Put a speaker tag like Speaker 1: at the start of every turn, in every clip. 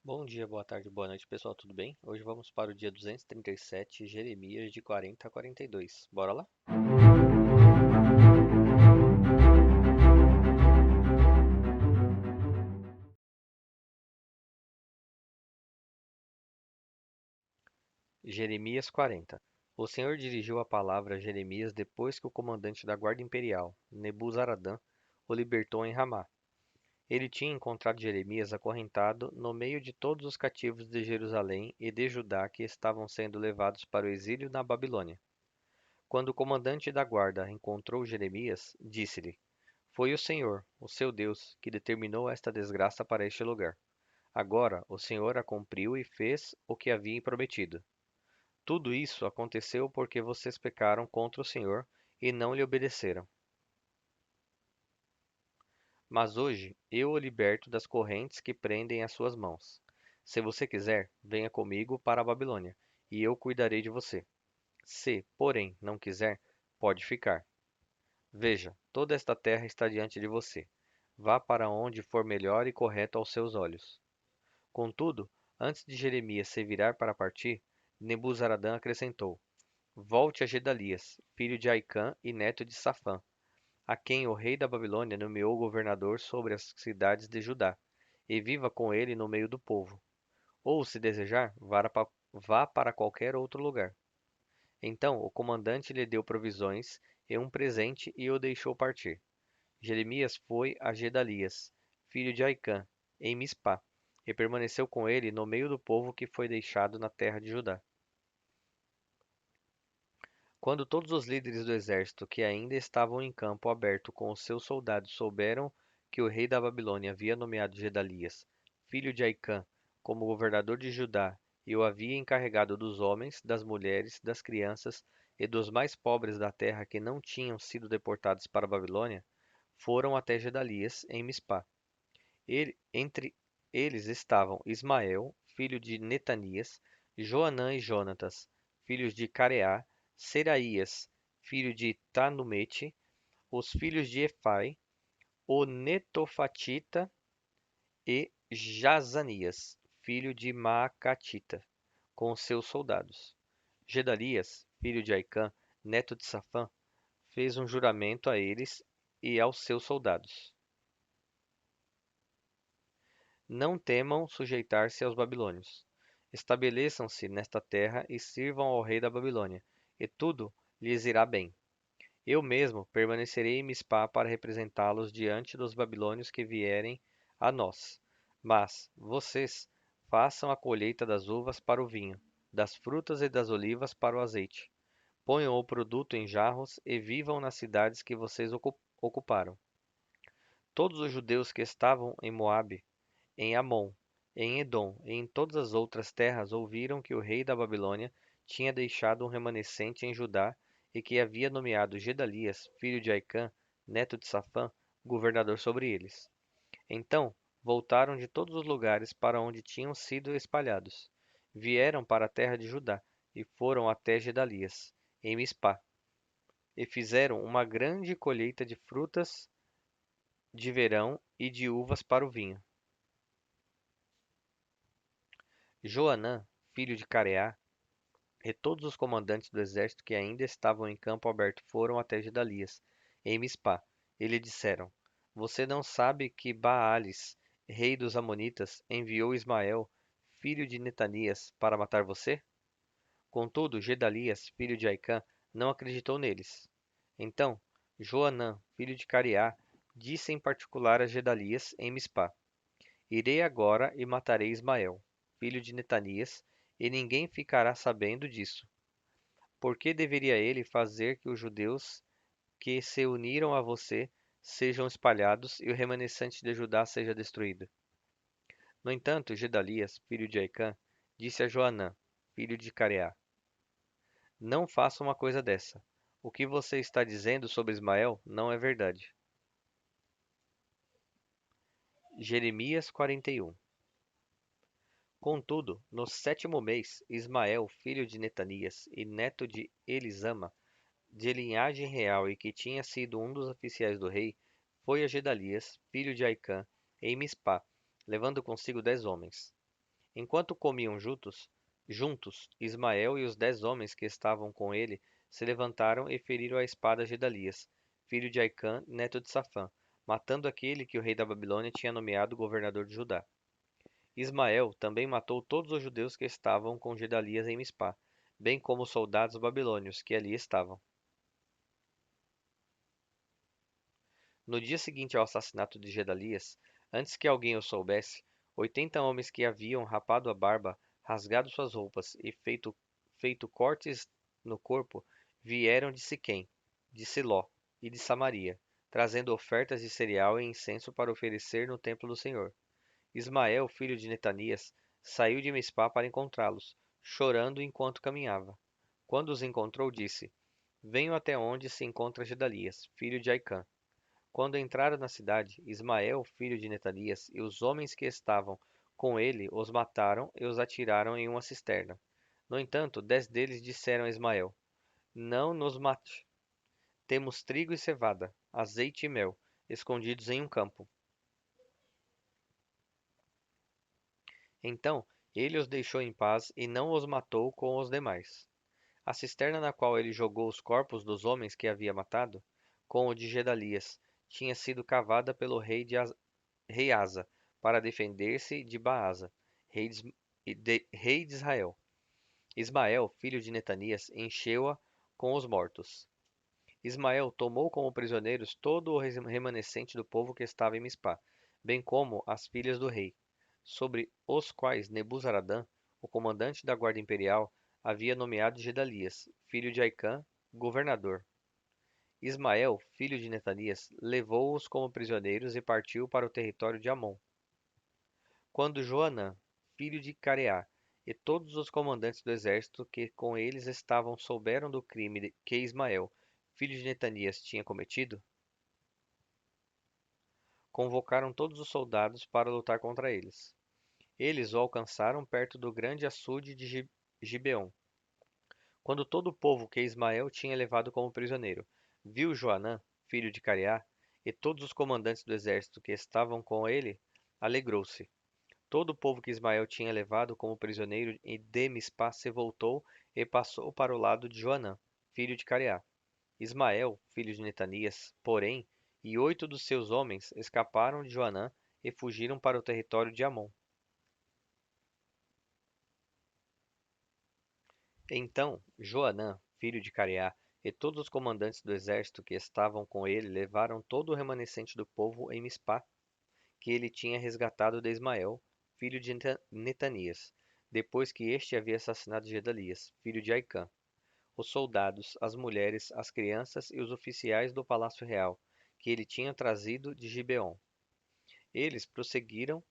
Speaker 1: Bom dia, boa tarde, boa noite, pessoal, tudo bem? Hoje vamos para o dia 237, Jeremias de 40 a 42. Bora lá? Jeremias 40. O Senhor dirigiu a palavra a Jeremias depois que o comandante da guarda imperial, Nebuzaradã, o libertou em Ramá. Ele tinha encontrado Jeremias acorrentado no meio de todos os cativos de Jerusalém e de Judá que estavam sendo levados para o exílio na Babilônia. Quando o comandante da guarda encontrou Jeremias, disse-lhe: Foi o Senhor, o seu Deus, que determinou esta desgraça para este lugar. Agora o Senhor a cumpriu e fez o que havia prometido. Tudo isso aconteceu porque vocês pecaram contra o Senhor e não lhe obedeceram. Mas hoje eu o liberto das correntes que prendem as suas mãos. Se você quiser, venha comigo para a Babilônia, e eu cuidarei de você. Se, porém, não quiser, pode ficar. Veja, toda esta terra está diante de você. Vá para onde for melhor e correto aos seus olhos. Contudo, antes de Jeremias se virar para partir, Nebuzaradã acrescentou: Volte a Gedalias, filho de Aicã e neto de Safã, a quem o rei da Babilônia nomeou governador sobre as cidades de Judá, e viva com ele no meio do povo. Ou, se desejar, vá para qualquer outro lugar. Então o comandante lhe deu provisões e um presente e o deixou partir. Jeremias foi a Gedalias, filho de Aicã, em Mispá, e permaneceu com ele no meio do povo que foi deixado na terra de Judá. Quando todos os líderes do exército que ainda estavam em campo aberto com os seus soldados souberam que o rei da Babilônia havia nomeado Gedalias, filho de Aicã, como governador de Judá e o havia encarregado dos homens, das mulheres, das crianças e dos mais pobres da terra que não tinham sido deportados para a Babilônia, foram até Gedalias em Mispá. Entre eles estavam Ismael, filho de Netanias, Joanã e Jonatas, filhos de Careá, Seraías, filho de Tanumete, os filhos de Efai, o Netofatita e Jazanias, filho de Maacatita, com seus soldados. Gedalias, filho de Aicã, neto de Safã, fez um juramento a eles e aos seus soldados. Não temam sujeitar-se aos babilônios. Estabeleçam-se nesta terra e sirvam ao rei da Babilônia, e tudo lhes irá bem. Eu mesmo permanecerei em Mispá para representá-los diante dos babilônios que vierem a nós. Mas vocês façam a colheita das uvas para o vinho, das frutas e das olivas para o azeite. Ponham o produto em jarros e vivam nas cidades que vocês ocuparam. Todos os judeus que estavam em Moabe, em Amon, em Edom e em todas as outras terras ouviram que o rei da Babilônia tinha deixado um remanescente em Judá e que havia nomeado Gedalias, filho de Aicã, neto de Safã, governador sobre eles. Então voltaram de todos os lugares para onde tinham sido espalhados. Vieram para a terra de Judá e foram até Gedalias, em Mispá, e fizeram uma grande colheita de frutas de verão e de uvas para o vinho. Joanã, filho de Careá, e todos os comandantes do exército que ainda estavam em campo aberto foram até Gedalias, em Mispá, e lhe disseram: Você não sabe que Baalis, rei dos Amonitas, enviou Ismael, filho de Netanias, para matar você? Contudo, Gedalias, filho de Aicã, não acreditou neles. Então, Joanã, filho de Careá, disse em particular a Gedalias em Mispá: Irei agora e matarei Ismael, filho de Netanias, e ninguém ficará sabendo disso. Por que deveria ele fazer que os judeus que se uniram a você sejam espalhados e o remanescente de Judá seja destruído? No entanto, Gedalias, filho de Aicã, disse a Joanã, filho de Careá: Não faça uma coisa dessa. O que você está dizendo sobre Ismael não é verdade. Jeremias 41. Contudo, no sétimo mês, Ismael, filho de Netanias e neto de Elisama, de linhagem real e que tinha sido um dos oficiais do rei, foi a Gedalias, filho de Aicã, em Mispá, levando consigo 10 homens. Enquanto comiam juntos, Ismael e os 10 homens que estavam com ele se levantaram e feriram a espada Gedalias, filho de Aicã, neto de Safã, matando aquele que o rei da Babilônia tinha nomeado governador de Judá. Ismael também matou todos os judeus que estavam com Gedalias em Mispá, bem como os soldados babilônios que ali estavam. No dia seguinte ao assassinato de Gedalias, antes que alguém o soubesse, 80 homens que haviam rapado a barba, rasgado suas roupas e feito cortes no corpo, vieram de Siquém, de Siló e de Samaria, trazendo ofertas de cereal e incenso para oferecer no templo do Senhor. Ismael, filho de Netanias, saiu de Mispá para encontrá-los, chorando enquanto caminhava. Quando os encontrou, disse: Venho até onde se encontra Gedalias, filho de Aicã. Quando entraram na cidade, Ismael, filho de Netanias, e os homens que estavam com ele os mataram e os atiraram em uma cisterna. No entanto, 10 deles disseram a Ismael: Não nos mate. Temos trigo e cevada, azeite e mel, escondidos em um campo. Então ele os deixou em paz e não os matou com os demais. A cisterna na qual ele jogou os corpos dos homens que havia matado, com o de Gedalias, tinha sido cavada pelo rei Asa, para defender-se de Baasa, rei de Israel. Ismael, filho de Netanias, encheu-a com os mortos. Ismael tomou como prisioneiros todo o remanescente do povo que estava em Mispá, bem como as filhas do rei, sobre os quais Nebuzaradã, o comandante da guarda imperial, havia nomeado Gedalias, filho de Aicã, governador. Ismael, filho de Netanias, levou-os como prisioneiros e partiu para o território de Amon. Quando Joanã, filho de Careá, e todos os comandantes do exército que com eles estavam souberam do crime que Ismael, filho de Netanias, tinha cometido, convocaram todos os soldados para lutar contra eles. Eles o alcançaram perto do grande açude de Gibeon. Quando todo o povo que Ismael tinha levado como prisioneiro viu Joanã, filho de Careá, e todos os comandantes do exército que estavam com ele, alegrou-se. Todo o povo que Ismael tinha levado como prisioneiro de Mispá se voltou e passou para o lado de Joanã, filho de Careá. Ismael, filho de Netanias, porém, e 8 dos seus homens escaparam de Joanã e fugiram para o território de Amon. Então Joanã, filho de Careá, e todos os comandantes do exército que estavam com ele levaram todo o remanescente do povo em Mispá, que ele tinha resgatado de Ismael, filho de Netanias, depois que este havia assassinado Gedalias, filho de Aicã. Os soldados, as mulheres, as crianças e os oficiais do palácio real, que ele tinha trazido de Gibeon. Eles prosseguiram,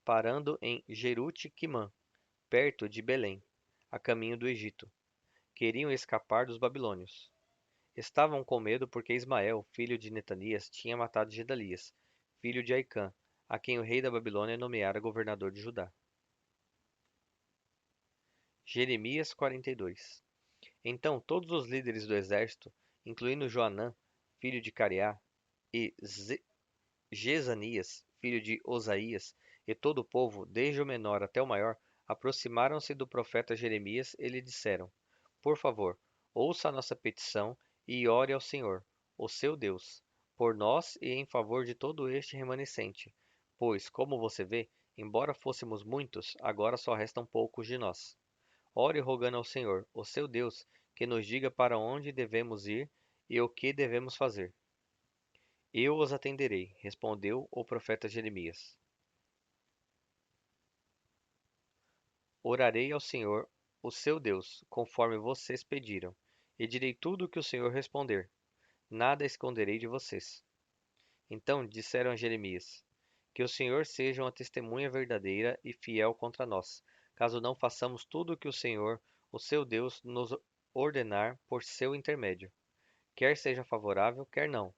Speaker 1: parando em Jerute-Quimã, perto de Belém, a caminho do Egito. Queriam escapar dos babilônios. Estavam com medo porque Ismael, filho de Netanias, tinha matado Gedalias, filho de Aicã, a quem o rei da Babilônia nomeara governador de Judá. Jeremias 42. Então todos os líderes do exército, incluindo Joanã, filho de Careá, e Jezanias, filho de Osaías, e todo o povo, desde o menor até o maior, aproximaram-se do profeta Jeremias e lhe disseram: Por favor, ouça a nossa petição e ore ao Senhor, o seu Deus, por nós e em favor de todo este remanescente, pois, como você vê, embora fôssemos muitos, agora só restam poucos de nós. Ore rogando ao Senhor, o seu Deus, que nos diga para onde devemos ir e o que devemos fazer. Eu os atenderei, respondeu o profeta Jeremias. Orarei ao Senhor, o seu Deus, conforme vocês pediram, e direi tudo o que o Senhor responder. Nada esconderei de vocês. Então disseram a Jeremias: Que o Senhor seja uma testemunha verdadeira e fiel contra nós, caso não façamos tudo o que o Senhor, o seu Deus, nos ordenar por seu intermédio. Quer seja favorável, quer não.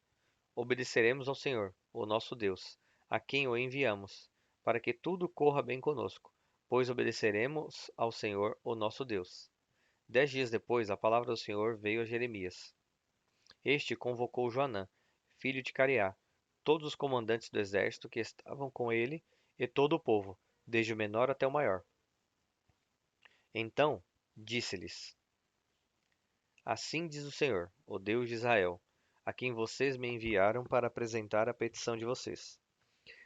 Speaker 1: Obedeceremos ao Senhor, o nosso Deus, a quem o enviamos, para que tudo corra bem conosco, pois obedeceremos ao Senhor, o nosso Deus. 10 dias depois, a palavra do Senhor veio a Jeremias. Este convocou Joanã, filho de Careá, todos os comandantes do exército que estavam com ele e todo o povo, desde o menor até o maior. Então disse-lhes: Assim diz o Senhor, o Deus de Israel, a quem vocês me enviaram para apresentar a petição de vocês.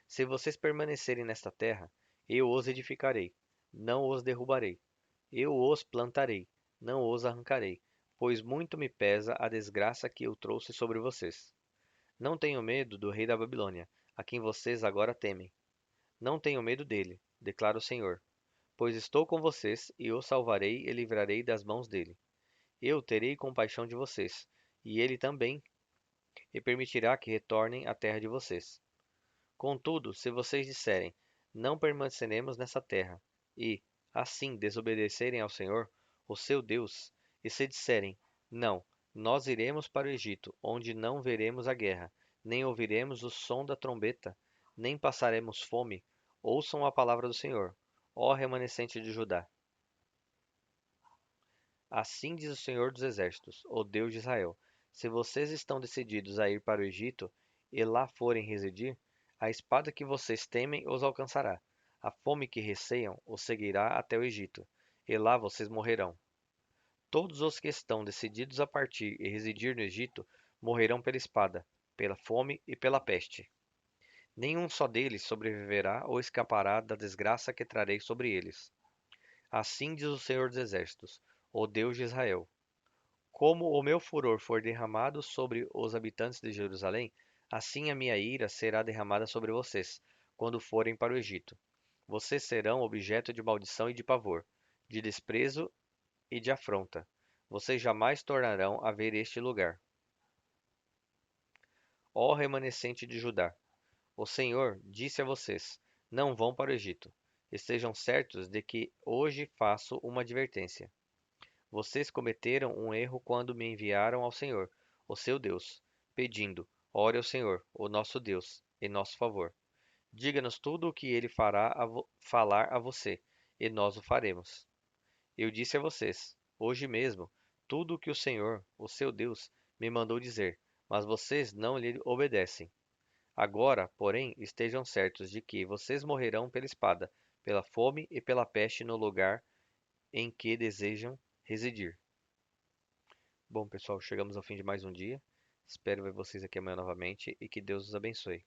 Speaker 1: Se vocês permanecerem nesta terra, eu os edificarei, não os derrubarei. Eu os plantarei, não os arrancarei, pois muito me pesa a desgraça que eu trouxe sobre vocês. Não tenham medo do rei da Babilônia, a quem vocês agora temem. Não tenham medo dele, declara o Senhor, pois estou com vocês e os salvarei e livrarei das mãos dele. Eu terei compaixão de vocês, e ele também, e permitirá que retornem à terra de vocês. Contudo, se vocês disserem: Não permaneceremos nessa terra, e, assim, desobedecerem ao Senhor, o seu Deus, e se disserem: Não, nós iremos para o Egito, onde não veremos a guerra, nem ouviremos o som da trombeta, nem passaremos fome, ouçam a palavra do Senhor, ó remanescente de Judá. Assim diz o Senhor dos Exércitos, o Deus de Israel: Se vocês estão decididos a ir para o Egito e lá forem residir, a espada que vocês temem os alcançará. A fome que receiam os seguirá até o Egito, e lá vocês morrerão. Todos os que estão decididos a partir e residir no Egito morrerão pela espada, pela fome e pela peste. Nenhum só deles sobreviverá ou escapará da desgraça que trarei sobre eles. Assim diz o Senhor dos Exércitos, o Deus de Israel: Como o meu furor for derramado sobre os habitantes de Jerusalém, assim a minha ira será derramada sobre vocês, quando forem para o Egito. Vocês serão objeto de maldição e de pavor, de desprezo e de afronta. Vocês jamais tornarão a ver este lugar. Ó remanescente de Judá, o Senhor disse a vocês: Não vão para o Egito. Estejam certos de que hoje faço uma advertência. Vocês cometeram um erro quando me enviaram ao Senhor, o seu Deus, pedindo: Ore ao Senhor, o nosso Deus, em nosso favor. Diga-nos tudo o que ele falar a você, e nós o faremos. Eu disse a vocês, hoje mesmo, tudo o que o Senhor, o seu Deus, me mandou dizer, mas vocês não lhe obedecem. Agora, porém, estejam certos de que vocês morrerão pela espada, pela fome e pela peste no lugar em que desejam residir. Bom, pessoal, chegamos ao fim de mais um dia. Espero ver vocês aqui amanhã novamente e que Deus os abençoe.